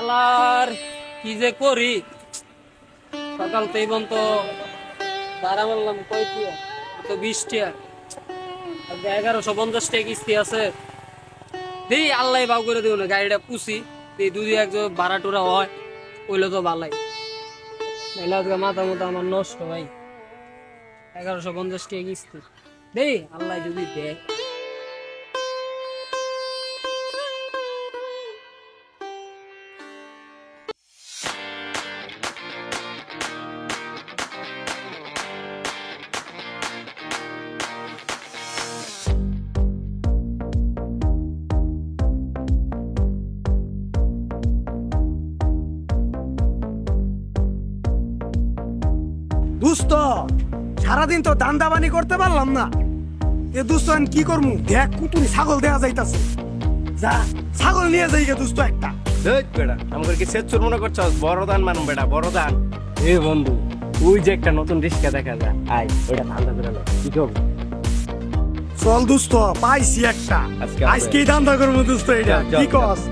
শালার কি যে করি, সকাল তো এই পর্যন্ত দাঁড়া মারলাম কয়টি তো 20টা, 1150 টাকা কিস্তি আছে। দেই আল্লাহ বাউ করে দেবো না, গাড়িটা পুষি এই দুই একজন ভাড়া টুরা হয় ওইলে তো ভালাই, নাইলে আজকে মাথা মতো আমার নষ্ট ভাই। 1150 টাকা কিস্তি দেই আল্লাহ যদি দেয়। দুস্ত সারাদিন তো দান্দাবানি করতে পারলাম না, এ দুস্ত আমি কি করবো? দেখ কুতুরি ছাগল দেয়া যাইতাছে, যা ছাগল নিয়ে যাই গে দুস্ত একটা। বেটা আমাদের কি সেচ চুর মনে করছো? বড় দান মানুম বেটা, বড় দান। এ বন্ধু ওই যে একটা নতুন রিক্সা দেখা যায়, আই ওইটা ধান্দা করে লো, কি করবো? চল দুস্ত, পাইছি একটা, আজকেই ধান্দা করবো দুস্ত। এটা কি কস?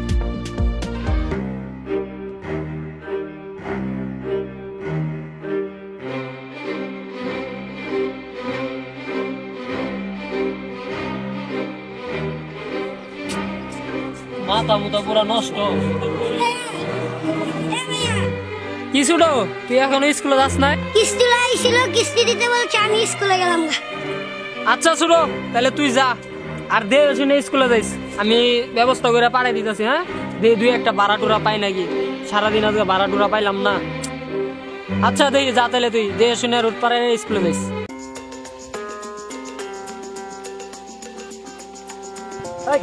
মাথা মুথা পুরা নষ্ট। কি ছোটো তুই এখনো স্কুলে যাস নাই? কিস্তি লাইছিল, কিস্তি দিতে বলছে, আমি স্কুলে গেলাম গা। আচ্ছা ছোটো তাহলে তুই যা, আর দে শুনে স্কুলে যাইস, আমি ব্যবস্থা করে পাঠাই দিতেছি। হ্যাঁ দে দুই একটা ভাড়া টুরা পাই নাকি, সারাদিন আজকে ভাড়া টুরা পাইলাম না। আচ্ছা দে যা তাহলে তুই দে শুনে রোড পাড়ায় স্কুলে যাইস।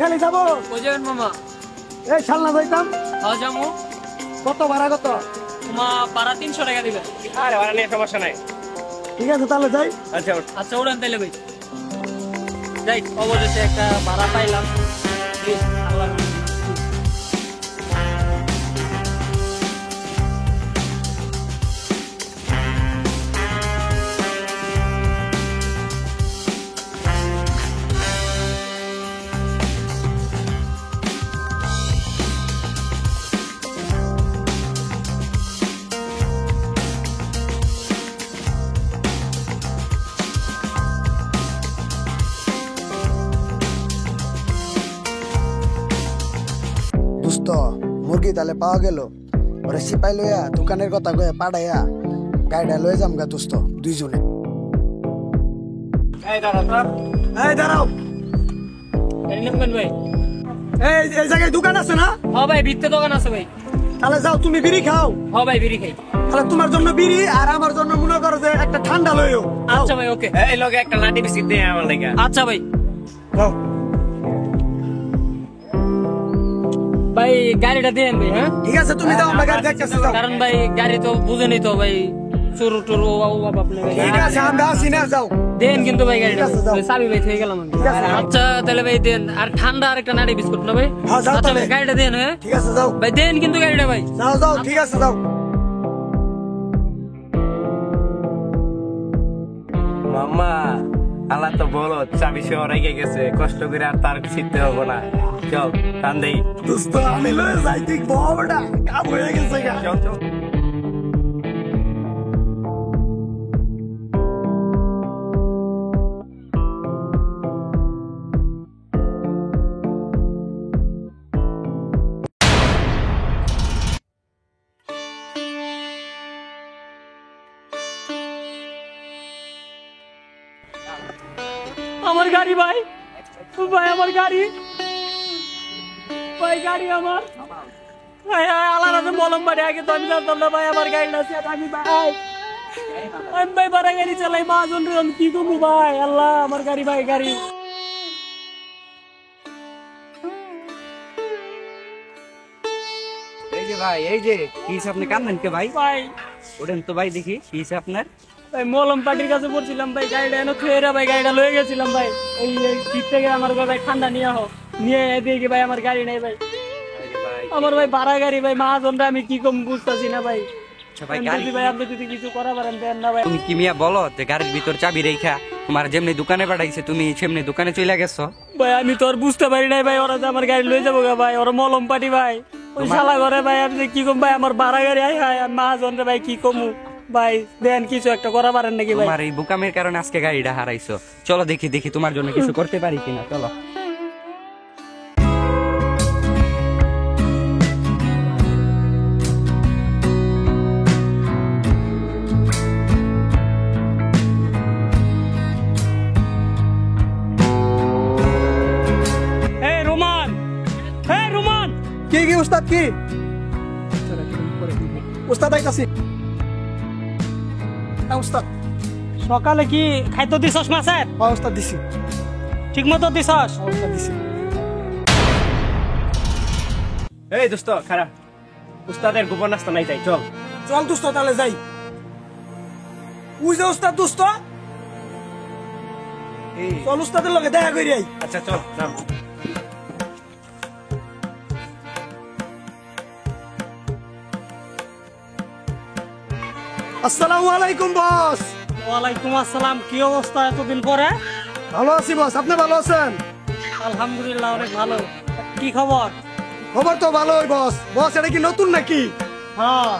খালি যাবো কই যাবেন মামা? এই শালনা যাইতাম। হ্যাঁ যাবো। কত ভাড়া কত? তোমা ভাড়া 300 টাকা দিবে। আরে ভাড়া নিয়ে সমস্যা নাই। ঠিক আছে তাহলে যাই। আচ্ছা আচ্ছা ওড়ান তাইলে ভাই যাই, অবশেষে একটা ভাড়া পাইলাম। আল্লাহ দোস্ত মুরগি তাহলে পাওয়া গেল, ওরে সিপাই লইয়া দোকানের কথা কয়ে পাঠাইয়া গাড়িটা লয়ে যাম গা দোস্ত দুইজনে। এই দাঁড়াও তো, এই দাঁড়াও, গাড়ি নামবেন ভাই? এই জায়গায় দোকান আছে না? হ্যাঁ ভাই ভিত্তে দোকান আছে ভাই। তাহলে যাও, তুমি বিড়ি খাও। হ্যাঁ ভাই বিড়ি খাই। তাহলে তোমার জন্য বিড়ি আর আমার জন্য মনে করো যে একটা ঠান্ডা লইও। আচ্ছা ভাই ওকে। এই লগে একটা লাঠি বিস্কিট দে আমার লাগা। আচ্ছা ভাই। যাও। ভাই গাড়িটা দেন ভাই। হ্যাঁ ঠিক আছে তুমি যাও, আমরা গাড়ি দেখতেছি। যাও। কারণ ভাই গাড়ি তো বুঝেনি তো ভাই, চুরু টুরু আপনি ঠিক আছে আমরা আসি না, যাও। দেন কিন্তু ভাই গাড়িটা। ঠিক আছে, যাও। চাবি ভাই থেকে গেলাম আমি। ঠিক আছে। আচ্ছা তাহলে ভাই দেন, আর ঠান্ডা আর একটা নাড়ি বিস্কুট না ভাই? হ্যাঁ, যাও আচ্ছা তাহলে। ভাই গাড়িটা দেন। হ্যাঁ ঠিক আছে যাও। ভাই দেন কিন্তু গাড়িটা ভাই। যাও যাও, ঠিক আছে যাও। মাম্মা আল্লাহ তো বলো চাবি সে রেগে গেছে, কষ্ট করে আর তার ছিটতে হবো না। চল টান দেই। দোস্ত আমি লয়ে যাই, ঠিক বড়টা কাম হয়ে গেছে গা। চল চল। আমার গাড়ি ভাই, ভাই আমার গাড়ি, ভাই গাড়ি আমার ভাই। আলাদা মলম বাড়ি আগে তো আমি জানতাম না ভাই আমার গাড়িটা আছে। আমি ভাই আমি ভাই বাড়া গাড়ি চালাই, মাজন রে কি করবো ভাই? আল্লাহ আমার গাড়ি ভাই, গাড়ি। এই যে ভাই, এই যে কি আপনি কান্দেন কে ভাই? ভাই ওঠেন তো ভাই দেখি কি আপনার। ভাই মলম পাটির কাছে পড়ছিলাম ভাই, গাড়িটা এনে থুয়েরা ভাই গাড়িটা লয়ে গেছিলাম ভাই। এই শীত থেকে আমার ভাই ঠান্ডা নিয়ে হোক নিয়ে দেখি ভাই আমার গাড়ি নেই ভাই। আমার ভাই ভাড়া গাড়ি ভাই, মাহাজনরা আমি কি কম বুঝতেছি না ভাই। ভাই আপনি যদি কিছু করা পারেন দেন না ভাই। তুমি কি মিয়া বলো যে গাড়ির ভিতর চাবি রেখা তোমার যেমনি দোকানে পাঠাইছে তুমি সেমনি দোকানে চলে গেছো? ভাই আমি তো আর বুঝতে পারি নাই ভাই, ওরা যে আমার গাড়ি লয়ে যাবো গা ভাই, ওরা মলম পাটি ভাই। ওই শালা ঘরে ভাই আমি যে কি কম ভাই আমার ভাড়া গাড়ি আই হাই মহাজন রে ভাই কি কমু ভাই দেন কিছু একটা করা পারেন নাকি ভাই? তোমার এই বোকামের কারণে আজকে গাড়িটা হারাইছো। চলো দেখি দেখি তোমার জন্য কিছু করতে পারি কিনা, চলো। এই রোমান, এই রোমান, কি কি উস্তাদ কি উস্তাদ আইতাছি উস্তাদ সকালে কি খাইতে দিছস মাছের? উস্তাদ দিছি ঠিক মতো দিছস? উস্তাদ দিছি এই দোস্ত খারাপ, উস্তাদের গোপন রাস্তা নাই, যাই চল। চল দোস্ত তাহলে যাই। ওই যে উস্তাদ দোস্ত, চল উস্তাদের লগে দেখা করি আই। আচ্ছা চল যাও। আসসালামু আলাইকুম বস। ওয়ালাইকুম আসসালাম, কি অবস্থা এতদিন পরে? ভালো আছি বস, আপনি ভালো আছেন? আলহামদুলিল্লাহ অনেক ভালো। কি খবর? খবর তো ভালোই বস। বস এটা কি নতুন নাকি? হ্যাঁ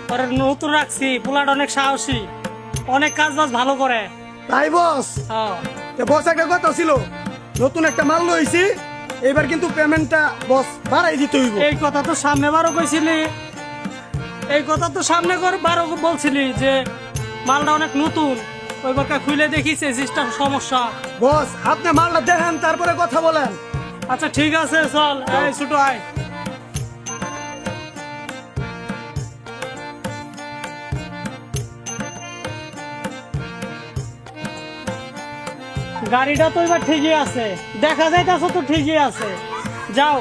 পরে নতুন রাখছি, পোলাটা অনেক সাহসী, অনেক কাজ বাজ ভালো করে। তাই বস? হ্যাঁ বস একটা কথা ছিল, নতুন একটা মাল লইছি, এবার কিন্তু পেমেন্টটা বস বাড়াই দিতে হইব। এই কথা তো সামনে বারো কইছিলি, এই কথা তো সামনে করে বারো বলছিলি যে মালটা অনেক নতুন, ওইবার খুলে দেখিছে সিস্টেম সমস্যা। বস আপনি মালটা দেখেন তারপরে কথা বলেন। আচ্ছা ঠিক আছে চল, এই ছোট আয়। গাড়িটা তো এবার ঠিকই আছে, দেখা যাইতেছে তো ঠিকই আছে। যাও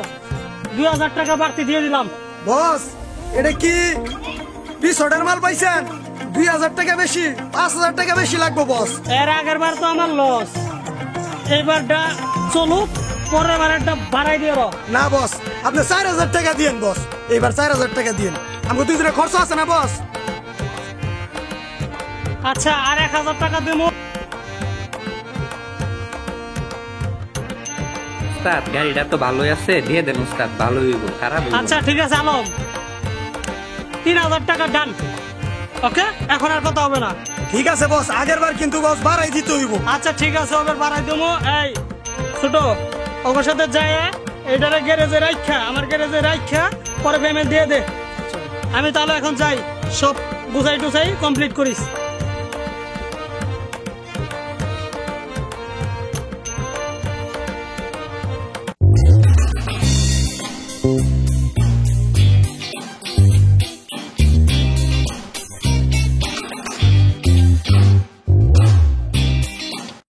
2000 টাকা বাড়তি দিয়ে দিলাম। বস এটা কি পিছনের মাল পাইছেন? 2000 টাকা বেশি, 5000 টাকা বেশি লাগবে বস। এর আগের বার তো আমার লস, এইবারটা চলুক, পরের বারেরটা বাড়াই দিয়ে রো। না বস আপনি 4000 টাকা দিয়েন বস, এবার 4000 টাকা দিয়েন, আমাকে দুই খরচ আছে না বস। আচ্ছা আর 1000 টাকা দেবো। উস্তাদ গাড়িটা তো ভালোই আছে, দিয়ে দেন উস্তাদ, ভালোই হইব, খারাপ হইব না। আচ্ছা ঠিক আছে আলম, 3000 টাকা ডান। ওকে এখন আর কথা হবে না। ঠিক আছে বস, আগের বার কিন্তু বস বাড়াই দিতে হইব। আচ্ছা ঠিক আছে ওবার বাড়াই দেবো। এই ছোট ওর সাথে যাই, এইটারে গ্যারেজে রাখা, আমার গ্যারেজে রাখা, পরে পেমেন্ট দিয়ে দে। আমি তাহলে এখন যাই, সব গুছাই টুছাই কমপ্লিট করিস।